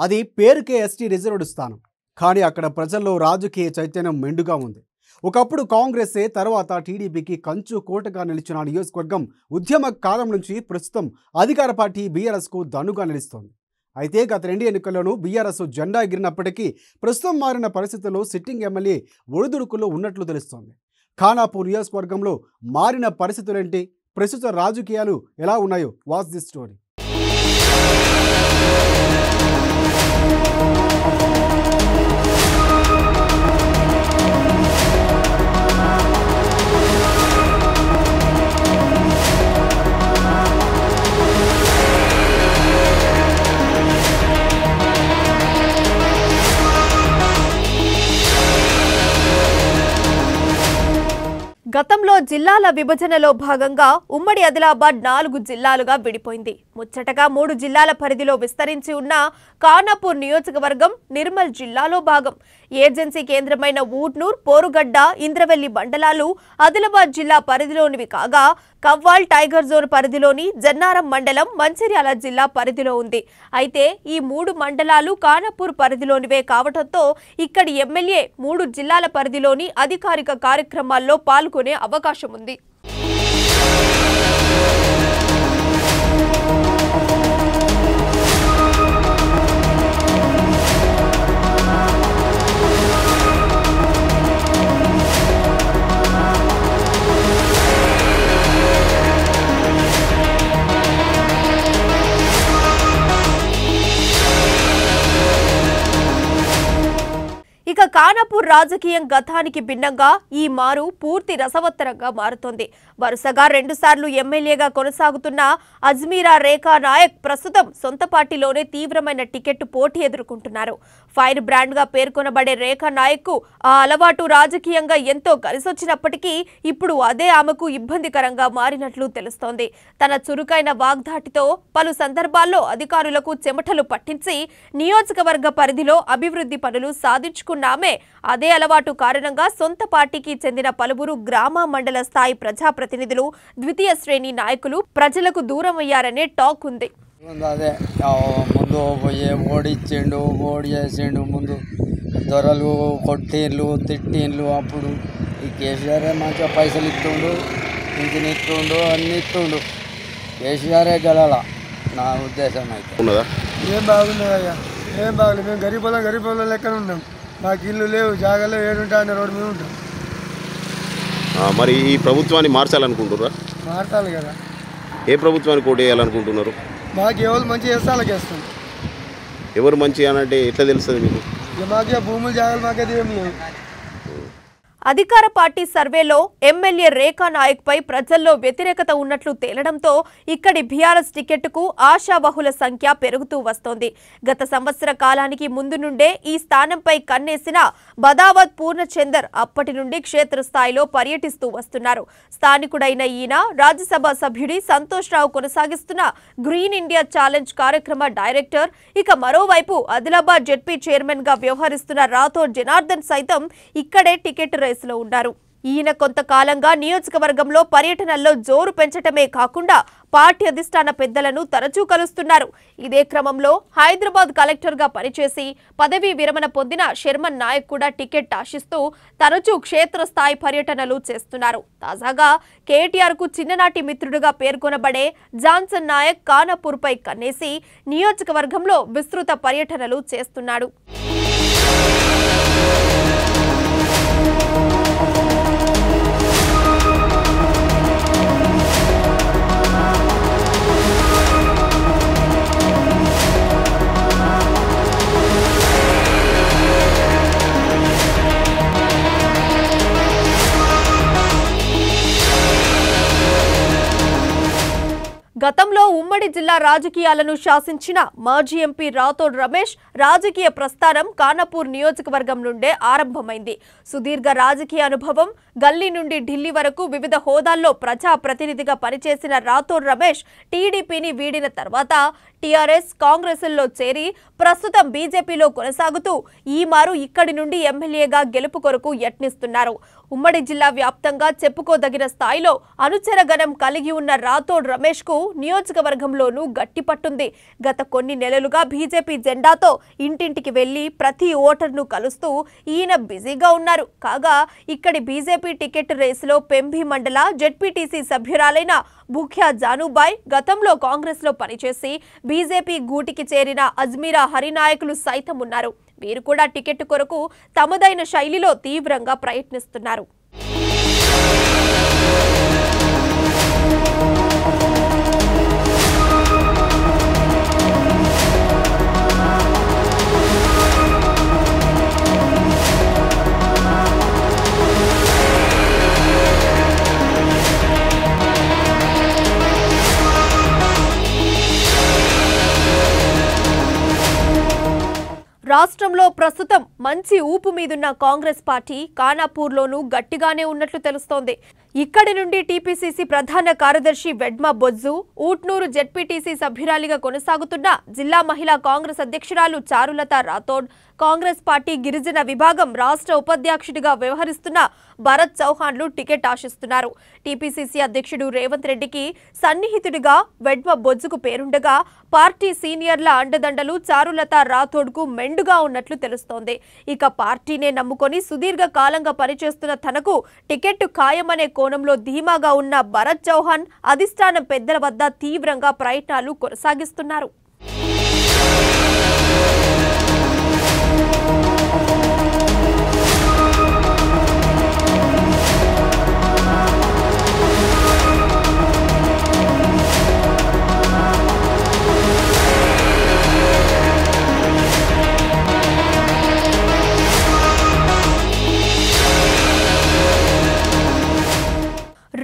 అది పేరుకే ST reserved స్థానం. కానీ అక్కడ ప్రజల్లో రాజకీయ చైతన్యం మెండుగా ఉంది. ఒకప్పుడు కాంగ్రెసే, తర్వాత టీడీపీకి కంచు కోటగా నిలిచిన నియోజకవర్గం ఉద్యమ కాలం నుంచి ప్రస్తుతం అధికార పార్టీ బీఆర్ఎస్కు దన్నుగా నిలుస్తోంది. అయితే గత 2 ఎన్నికల్లోనూ బీఆర్ఎస్ జెండా ఎగిరినప్పటికీ ప్రస్తుతం మారిన పరిస్థితుల్లో సిట్టింగ్ ఎమ్మెల్యే ఒడిదుడుకుల్లో ఉన్నట్లు తెలుస్తోంది. ఖానాపూర్ నియోజకవర్గంలో మారిన పరిస్థితులేంటి, ప్రస్తుత రాజకీయాలు ఎలా ఉన్నాయో వాచ్ దిస్ స్టోరీ. గతంలో జిల్లాల విభజనలో భాగంగా ఉమ్మడి ఆదిలాబాద్ 4 జిల్లాలుగా విడిపోయింది. ముచ్చటగా 3 జిల్లాల పరిధిలో విస్తరించి ఉన్న ఖానాపూర్ నియోజకవర్గం నిర్మల్ జిల్లాలో భాగం. ఏజెన్సీ కేంద్రమైన ఊట్నూర్, పోరుగడ్డ, ఇంద్రవెల్లి మండలాలు ఆదిలాబాద్ జిల్లా పరిధిలోనివి కాగా, కవ్వాల్ టైగర్ జోన్ పరిధిలోని జన్నారం మండలం మంచిర్యాల జిల్లా పరిధిలో ఉంది. అయితే ఈ 3 మండలాలు ఖానాపూర్ పరిధిలోనివే కావడంతో ఇక్కడి ఎమ్మెల్యే 3 జిల్లాల పరిధిలోని అధికారిక కార్యక్రమాల్లో పాల్గొనే అవకాశం ఉంది. ఇక ఖానాపూర్ రాజకీయం గతానికి భిన్నంగా ఈ మారు పూర్తి రసవత్తరంగా మారుతోంది. వరుసగా 2 సార్లు ఎమ్మెల్యేగా కొనసాగుతున్న అజ్మీరా రేఖా నాయక్ ప్రస్తుతం సొంత పార్టీలోనే తీవ్రమైన టికెట్ పోటీ ఎదుర్కొంటున్నారు. ఫైర్ బ్రాండ్ గా పేర్కొనబడే రేఖా నాయక్ కు ఆ అలవాటు రాజకీయంగా ఎంతో కలిసొచ్చినప్పటికీ ఇప్పుడు అదే ఆమెకు ఇబ్బందికరంగా మారినట్లు తెలుస్తోంది. తన చురుకైన వాగ్దాటితో పలు సందర్భాల్లో అధికారులకు చెమటలు పట్టించి నియోజకవర్గ పరిధిలో అభివృద్ధి పనులు సాధించుకున్న ఆమె అదే అలవాటు కారణంగా సొంత పార్టీకి చెందిన పలువురు గ్రామ మండల స్థాయి ప్రజాప్రతినిధులు, ద్వితీయ శ్రేణి నాయకులు ప్రజలకు దూరమయ్యారనే టాక్ ఉంది. అదే ముందు పోయి ఓడిచ్చిండు, ఓడి చేసిండు, ముందు దొరలు కొట్టిండ్లు, తిట్టిండ్లు. అప్పుడు ఈ కేసీఆరే మంచిగా పైసలు ఇస్తుండు, ఇంటిని ఇస్తుండు, అన్ని ఇస్తుండు. కేసీఆరే గెలాల నా ఉద్దేశం అయితే. ఏం బాగున్నాయ్యా, ఏం బాగలేదు. మేము గరీబ్ వాళ్ళ లెక్కన ఉన్నాం. మాకు ఇల్లు లేవు, జాగాలో ఏడుంటా అనే రోడ్డు మీద ఉంటాం. మరి ఈ ప్రభుత్వాన్ని మార్చాలనుకుంటున్నారా? మార్చాలి కదా. ఏ ప్రభుత్వాన్ని పోటీ వేయాలనుకుంటున్నారు? మాకు ఎవరు మంచి చేస్తే వాళ్ళకి వేస్తాం. ఎవరు మంచి అనంటే ఎట్లా తెలుస్తుంది మీకు? మాకే భూములు, జాగాలు మాకైతే ఏం లేవు. అధికార పార్టీ సర్వేలో ఎమ్మెల్యే రేఖా నాయక్ పై ప్రజల్లో వ్యతిరేకత ఉన్నట్లు తేలడంతో ఇక్కడి బీఆర్ఎస్ టికెట్కు ఆశావహుల సంఖ్య పెరుగుతూ వస్తోంది. గత సంవత్సర కాలానికి ముందు నుండే ఈ స్థానంపై కన్నేసిన బదావత్ పూర్ణచందర్ అప్పటి నుండి క్షేత్రస్థాయిలో పర్యటిస్తూ వస్తున్నారు. స్థానికుడైన ఈయన రాజ్యసభ సభ్యుడి సంతోష్ రావు కొనసాగిస్తున్న గ్రీన్ ఇండియా ఛాలెంజ్ కార్యక్రమ డైరెక్టర్. ఇక మరోవైపు ఆదిలాబాద్ జెడ్పీ చైర్మన్ గా వ్యవహరిస్తున్న రాథోడ్ జనార్దన్ సైతం ఇక్కడే టికెట్ రేసులో ఉన్నారు. ఈయన కొంతకాలంగా నియోజకవర్గంలో పర్యటనల్లో జోరు పెంచటమే కాకుండా పార్టీ అధిష్టాన పెద్దలను తరచూ కలుస్తున్నారు. ఇదే క్రమంలో హైదరాబాద్ కలెక్టర్ గా పనిచేసి పదవీ విరమణ పొందిన శర్మన్ నాయక్ కూడా టికెట్ ఆశిస్తూ తరచూ క్షేత్రస్థాయి పర్యటనలు చేస్తున్నారు. తాజాగా కేటీఆర్ కు చిన్ననాటి మిత్రుడుగా పేర్కొనబడే జాన్సన్ నాయక్ ఖానాపూర్ పై కన్నేసి నియోజకవర్గంలో విస్తృత పర్యటనలు చేస్తున్నాడు. గతంలో ఉమ్మడి జిల్లా రాజకీయాలను శాసించిన మాజీ ఎంపీ రాథోడ్ రమేష్ రాజకీయ ప్రస్థానం ఖానాపూర్ నియోజకవర్గం నుండే ఆరంభమైంది. సుదీర్ఘ రాజకీయ అనుభవం, గల్లీ నుండి ఢిల్లీ వరకు వివిధ హోదాల్లో ప్రజా ప్రతినిధిగా పనిచేసిన రాథోడ్ రమేష్ టీడీపీని వీడిన తర్వాత టీఆర్ఎస్, కాంగ్రెస్లో చేరి ప్రస్తుతం బీజేపీలో కొనసాగుతూ ఈ మారు ఇక్కడి నుండి ఎమ్మెల్యేగా గెలుపు కొరకు యత్నిస్తున్నారు. ఉమ్మడి జిల్లా వ్యాప్తంగా చెప్పుకోదగిన స్థాయిలో అనుచరగణం కలిగి ఉన్న రాథోడ్ రమేష్ కు నియోజకవర్గంలోనూ గట్టి పట్టుంది. గత కొన్ని నెలలుగా బీజేపీ జెండాతో ఇంటింటికి వెళ్లి ప్రతి ఓటర్ను కలుస్తూ ఈయన బిజీగా ఉన్నారు. కాగా ఇక్కడి బీజేపీ టికెట్ రేసులో పెంబి మండల జెడ్పీటీసీ సభ్యురాలైన బుఖ్యా జానుబాయ్ గతంలో కాంగ్రెస్ లో పనిచేసి బీజేపీ గూటికి చేరిన అజ్మీరా హరినాయకులు సైతం ఉన్నారు. వీరు కూడా టికెట్ కొరకు తమదైన శైలిలో తీవ్రంగా ప్రయత్నిస్తున్నారు. రాష్ట్రంలో ప్రస్తుతం మంచి ఊపు మీదున్న కాంగ్రెస్ పార్టీ ఖానాపూర్లోనూ గట్టిగానే ఉన్నట్లు తెలుస్తోంది. ఇక్కడి నుండి టీపీసీసీ ప్రధాన కార్యదర్శి వెడ్మ బొజ్జు, ఊట్నూరు జెడ్పీటీసీ సభ్యురాలిగా కొనసాగుతున్న జిల్లా మహిళా కాంగ్రెస్ అధ్యక్షురాలు చారులత రాథోడ్, కాంగ్రెస్ పార్టీ గిరిజన విభాగం రాష్ట్ర ఉపాధ్యక్షుడిగా వ్యవహరిస్తున్న భరత్ చౌహాన్లు టికెట్ ఆశిస్తున్నారు. టీపీసీసీ అధ్యక్షుడు రేవంత్ రెడ్డికి సన్నిహితుడిగా వెడ్మ బొజ్జుకు పేరుండగా పార్టీ సీనియర్ల అండదండలు చారులత రాథోడ్కు మెండుగా ఉన్నట్లు తెలుస్తోంది. ఇక పార్టీనే నమ్ముకొని సుదీర్ఘ కాలంగా పనిచేస్తున్న తనకు టికెట్ ఖాయమనే కోణంలో ధీమాగా ఉన్న భరత్ చౌహాన్ అధిష్టానం పెద్దల వద్ద తీవ్రంగా ప్రయత్నాలు కొనసాగిస్తున్నారు.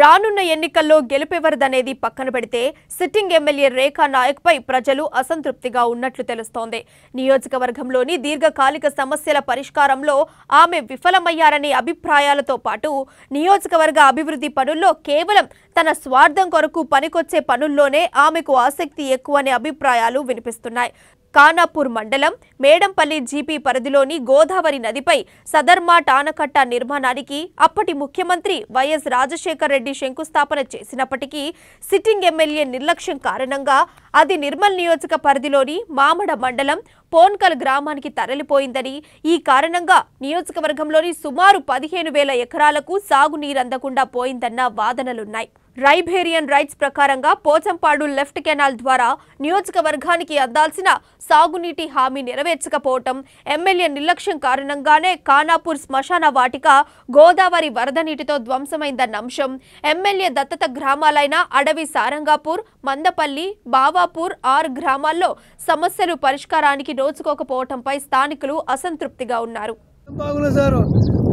రానున్న ఎన్నికల్లో గెలుపెవరిదనేది పక్కన పెడితే సిట్టింగ్ ఎమ్మెల్యే రేఖా నాయక్ పై ప్రజలు అసంతృప్తిగా ఉన్నట్లు తెలుస్తోంది. నియోజకవర్గంలోని దీర్ఘకాలిక సమస్యల పరిష్కారంలో ఆమె విఫలమయ్యారనే అభిప్రాయాలతో పాటు నియోజకవర్గ అభివృద్ధి పనుల్లో కేవలం తన స్వార్థం కొరకు పనికొచ్చే పనుల్లోనే ఆమెకు ఆసక్తి ఎక్కువనే అభిప్రాయాలు వినిపిస్తున్నాయి. ఖానాపూర్ మండలం మేడంపల్లి జీపీ పరిధిలోని గోదావరి నదిపై సదర్మాట్ ఆనకట్ట నిర్మాణానికి అప్పటి ముఖ్యమంత్రి వైఎస్ రాజశేఖర్ రెడ్డి శంకుస్థాపన చేసినప్పటికీ సిట్టింగ్ ఎమ్మెల్యే నిర్లక్ష్యం కారణంగా అది నిర్మల్ నియోజక పరిధిలోని మామడ మండలం పోన్కల్ గ్రామానికి తరలిపోయిందని, ఈ కారణంగా నియోజకవర్గంలోని సుమారు 15,000 ఎకరాలకు సాగునీరందకుండా పోయిందన్న వాదనలున్నాయి. రైబేరియన్ రైట్స్ ప్రకారంగా పోచంపాడు లెఫ్ట్ కెనాల్ ద్వారా నియోజకవర్గానికి అందాల్సిన సాగునీటి హామీ నెరవేర్చకపోవటం, ఎమ్మెల్యే నిర్లక్ష్యం కారణంగానే ఖానాపూర్ శ్మశాన వాటిక గోదావరి వరద నీటితో ధ్వంసమైందన్న అంశం, ఎమ్మెల్యే దత్తత గ్రామాలైన అడవి సారంగాపూర్, మందపల్లి, బావాపూర్ 6 గ్రామాల్లో సమస్యలు పరిష్కారానికి నోచుకోకపోవటంపై స్థానికులు అసంతృప్తిగా ఉన్నారు.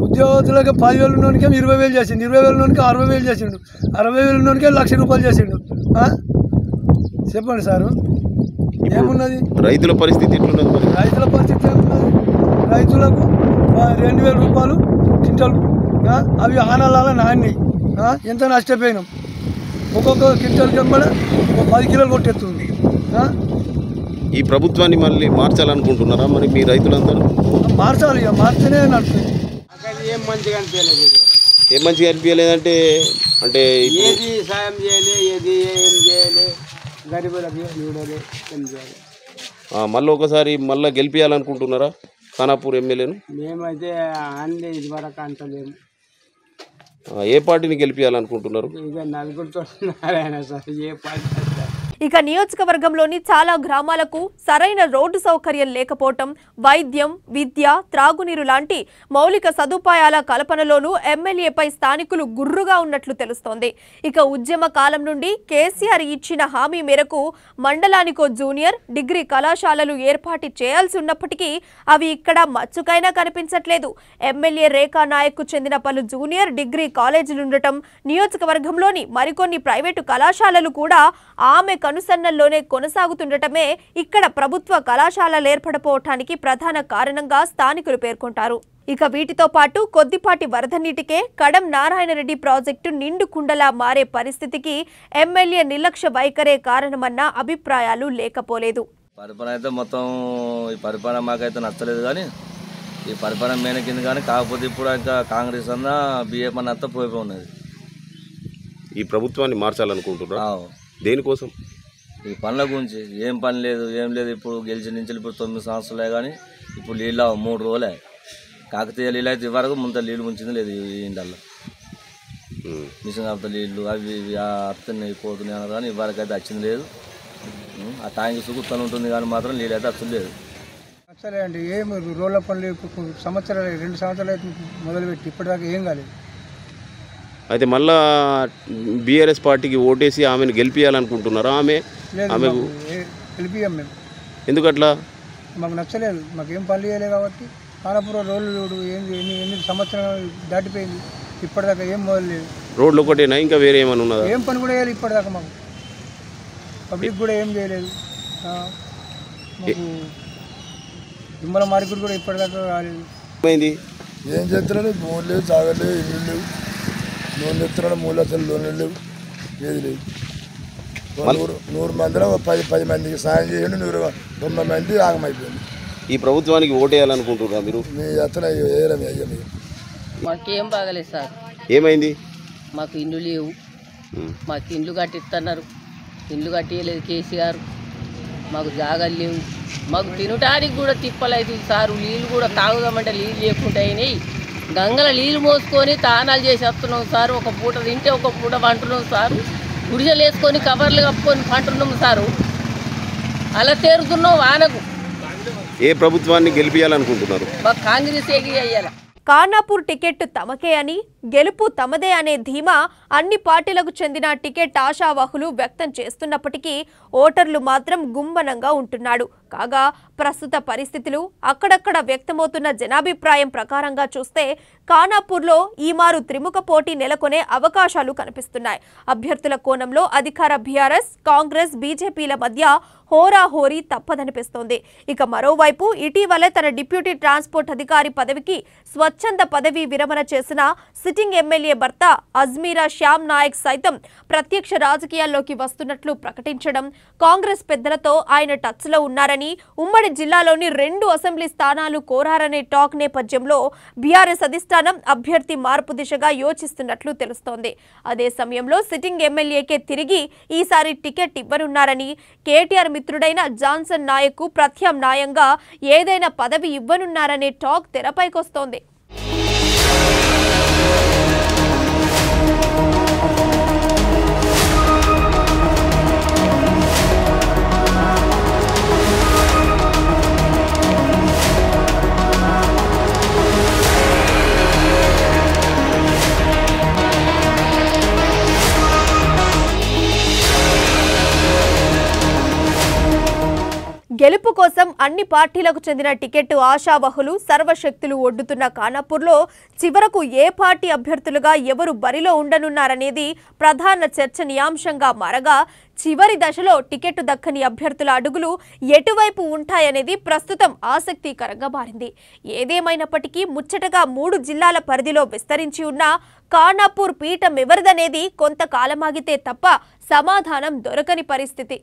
ఉద్యోగులకు 10,000 ఉన్నోనికే 20,000 చేసిండు, 20,000 ఉన్నోనికే 60,000 చేసిండు, 60,000 ఉన్నోనికే ₹1,00,000 చేసిండు. చెప్పండి సారు, ఏమున్నది? రైతుల పరిస్థితి ఎట్లున్నది? రైతుల పరిస్థితి ఏమున్నది? రైతులకు ₹2,000 క్వింటల్, అవి ఆనాల నాణ్యాయి. ఎంత నష్టపోయినాం. ఒక్కొక్క క్వింటల్ కింద 10 కిలోలు కొట్టేస్తుంది. ఈ ప్రభుత్వాన్ని మళ్ళీ మార్చాలనుకుంటున్నారా మరి మీ రైతులందరూ? మార్చాలి, ఇక మార్చినే నడుస్తుంది. ఏం మంచిగా అనిపించలేదు. ఏం మంచిగా అనిపించలేదంటే అంటే ఏది సాయం చేయలే, ఏది ఏం చేయలే, గరీబులకి చూడాలి, ఏం చేయాలి. మళ్ళీ ఒకసారి మళ్ళీ గెలిపించాలనుకుంటున్నారా ఖానాపూర్ ఎమ్మెల్యేను? మేమైతే అన్ని ఇదివరకు అంటలేము. ఏ పార్టీని గెలిపించాలనుకుంటున్నారు? ఇక నలుగురితో నారాయణ సార్, ఏ పార్టీ. ఇక నియోజకవర్గంలోని చాలా గ్రామాలకు సరైన రోడ్డు సౌకర్యం లేకపోవటం, వైద్యం, విద్య, త్రాగునీరు లాంటి మౌలిక సదుపాయాల కల్పనలోనూ ఎమ్మెల్యేపై స్థానికులు గుర్రుగా ఉన్నట్లు తెలుస్తోంది. ఇక ఉద్యమ కాలం నుండి కేసీఆర్ ఇచ్చిన హామీ మేరకు మండలానికో జూనియర్, డిగ్రీ కళాశాలలు ఏర్పాటు చేయాల్సి ఉన్నప్పటికీ అవి ఇక్కడ మచ్చుకైనా కనిపించట్లేదు. ఎమ్మెల్యే రేఖా నాయక్కు చెందిన పలు జూనియర్, డిగ్రీ కాలేజీలుండటం, నియోజకవర్గంలోని మరికొన్ని ప్రైవేటు కళాశాలలు కూడా ఆమె కనుసన్నల్లోనే కొనసాగుతుండటమే ఇక్కడ ప్రభుత్వ కళాశాలలు ఏర్పడపోవటానికి ప్రధాన కారణంగా స్థానికులు పేర్కొంటారు. ఇక వీటితో పాటు కొద్దిపాటి వరద నీటికే కడం నారాయణరెడ్డి ప్రాజెక్టు నిండు కుండలా మారే పరిస్థితికి ఎమ్మెల్యే నిర్లక్ష్య వైఖరే కారణమన్న అభిప్రాయాలు లేకపోలేదు. పరిపాలన అయితే మొత్తం ఈ పరిపాలన మాకైతే నచ్చలేదు. కానీ ఈ పరిపాలన మేనకింది కానీ కాకపోతే ఇప్పుడు ఇంకా కాంగ్రెస్ అన్నా బీఏపీ అన్న అంతా పోయిపోయి ఉన్నది. ఈ ప్రభుత్వాన్ని మార్చాలనుకుంటున్నారా? దేనికోసం? ఈ పనుల గురించి ఏం పని లేదు ఏం లేదు. ఇప్పుడు గెలిచిన నుంచి ఇప్పుడు 9 సంవత్సరాలే కానీ ఇప్పుడు నీళ్ళు 3 రోజులే. కాకతీయ నీళ్ళు అయితే ఇవరకు ముంత నీళ్ళు ముంచింది లేదు ఈ ఇండల్లో. మిషన్ కాకపోతే నీళ్ళు అవి ఇవి అత్తున్నాయి పోతున్నాయి అన్నారు కానీ ఇవరకు అయితే వచ్చింది లేదు. ఆ ట్యాంక్ సుగుతూనే ఉంటుంది కానీ మాత్రం నీళ్ళు అయితే అసలు లేదు. సరే అండి, ఏం రోడ్ల పనులు సంవత్సరాలు 2 సంవత్సరాలు అయితే మొదలుపెట్టి ఇప్పటిదాకా ఏం కాలేదు. అయితే మళ్ళా బీఆర్ఎస్ పార్టీకి ఓటేసి ఆమెను గెలిపించాలనుకుంటున్నారా? గెలిపియాం మేము. ఎందుకట్లా? మాకు నచ్చలేదు, మాకేం పనులు చేయలేదు కాబట్టి. ఖానాపురం రోడ్లు చూడు ఎన్ని సంవత్సరాలు దాటిపోయింది, ఇప్పటిదాకా ఏం మొదలలేదు. రోడ్లు ఒకటేనా ఇంకా వేరే ఏమైనా ఉన్నదా? ఏం పని కూడా చేయలేదు ఇప్పటిదాకా. మాకు పబ్లిక్ కూడా ఏం చేయలేదు. మాకు దుమ్మల మార్కెట్ కూడా ఇప్పటిదాకా రాలేదు. ఏం చేస్తున్నాడు? భూములు లేవు, సాగలేవు, ఇల్లు లేవు. లోన్లు ఎత్తున్నాడు, 3 లక్షలు లోన్లు లేవు, ఏది లేదు. 100 మందిలో 10 మందికి సాయం చేయండి, 190 మంది ఆగమైపోయింది. ఈ ప్రభుత్వానికి ఓటేయాలనుకుంటున్నారా మీరు? మీ అతను వేయలేము అయ్యా. మీరు మాకేం బాగలేదు సార్. ఏమైంది? మాకు ఇండ్లు లేవు, మాకు ఇండ్లు కట్టిస్తున్నారు, ఇండ్లు కట్టియలేదు కేసీఆర్. మాకు జాగాలు లేవు, మాకు తినటానికి కూడా తిప్పలవుతుంది సారు. నీళ్ళు కూడా తాగుదామంటే నీళ్ళు లేకుండా అయినాయి. గంగల నీళ్ళు మోసుకొని తానాలు చేసి వస్తున్నాం సారు. ఒక పూట తింటే ఒక పూట వంటున్నాం సారు. గుడిసెలు వేసుకొని కవర్లు కప్పుకొని పంటున్నాం సారు. అలా తేరుతున్నాం వానకు. ఏ ప్రభుత్వాన్ని గెలిపించాలనుకుంటున్నారు? మాకు కాంగ్రెస్ ఎగిరి అయ్యాలి. ఖానాపూర్ టికెట్ తమకే అని, గెలుపు తమదే అనే ధీమా అన్ని పార్టీలకు చెందిన టికెట్ ఆశావాహులు వ్యక్తం చేస్తున్నప్పటికీ ఓటర్లు మాత్రం గుంబనంగా ఉంటున్నాడు. కాగా ప్రస్తుత పరిస్థితులు అక్కడక్కడ వ్యక్తమవుతున్న జనాభిప్రాయం ప్రకారంగా చూస్తే ఖానాపూర్లో ఈమారు త్రిముఖ పోటీ నెలకొనే అవకాశాలు కనిపిస్తున్నాయి. అభ్యర్థుల కోణంలో అధికార బీఆర్ఎస్, కాంగ్రెస్, బీజేపీల మధ్య హోరాహోరీ తప్పదనిపిస్తోంది. ఇక మరోవైపు ఇటీవలే తన డిప్యూటీ ట్రాన్స్పోర్ట్ అధికారి పదవికి స్వచ్ఛంద పదవి విరమణ చేసిన సిట్టింగ్ ఎమ్మెల్యే భర్త అజ్మీరా శ్యామ్ నాయక్ సైతం ప్రత్యక్ష రాజకీయాల్లోకి వస్తున్నట్లు ప్రకటించడం, కాంగ్రెస్ పెద్దలతో ఆయన టచ్లో ఉన్నారని, ఉమ్మడి జిల్లాలోని 2 అసెంబ్లీ స్థానాలు కోరారనే టాక్ నేపథ్యంలో బీఆర్ఎస్ అధిష్టానం అభ్యర్థి మార్పు దిశగా యోచిస్తున్నట్లు తెలుస్తోంది. అదే సమయంలో సిట్టింగ్ ఎమ్మెల్యేకే తిరిగి ఈసారి టికెట్ ఇవ్వనున్నారని, కేటీఆర్ మిత్రుడైన జాన్సన్ నాయక్ ప్రత్యామ్నాయంగా ఏదైనా పదవి ఇవ్వనున్నారనే టాక్ తెరపైకొస్తోంది. గెలుపు కోసం అన్ని పార్టీలకు చెందిన టికెట్ ఆశావహులు సర్వశక్తులు ఒడ్డుతున్న ఖానాపూర్లో చివరకు ఏ పార్టీ అభ్యర్థులుగా ఎవరు బరిలో ఉండనున్నారనేది ప్రధాన చర్చనీయాంశంగా మారగా, చివరి దశలో టికెట్ దక్కని అభ్యర్థుల అడుగులు ఎటువైపు ఉంటాయనేది ప్రస్తుతం ఆసక్తికరంగా మారింది. ఏదేమైనప్పటికీ ముచ్చటగా 3 జిల్లాల పరిధిలో విస్తరించి ఉన్న ఖానాపూర్ పీఠం ఎవరిదనేది కొంతకాలమాగితే తప్ప సమాధానం దొరకని పరిస్థితి.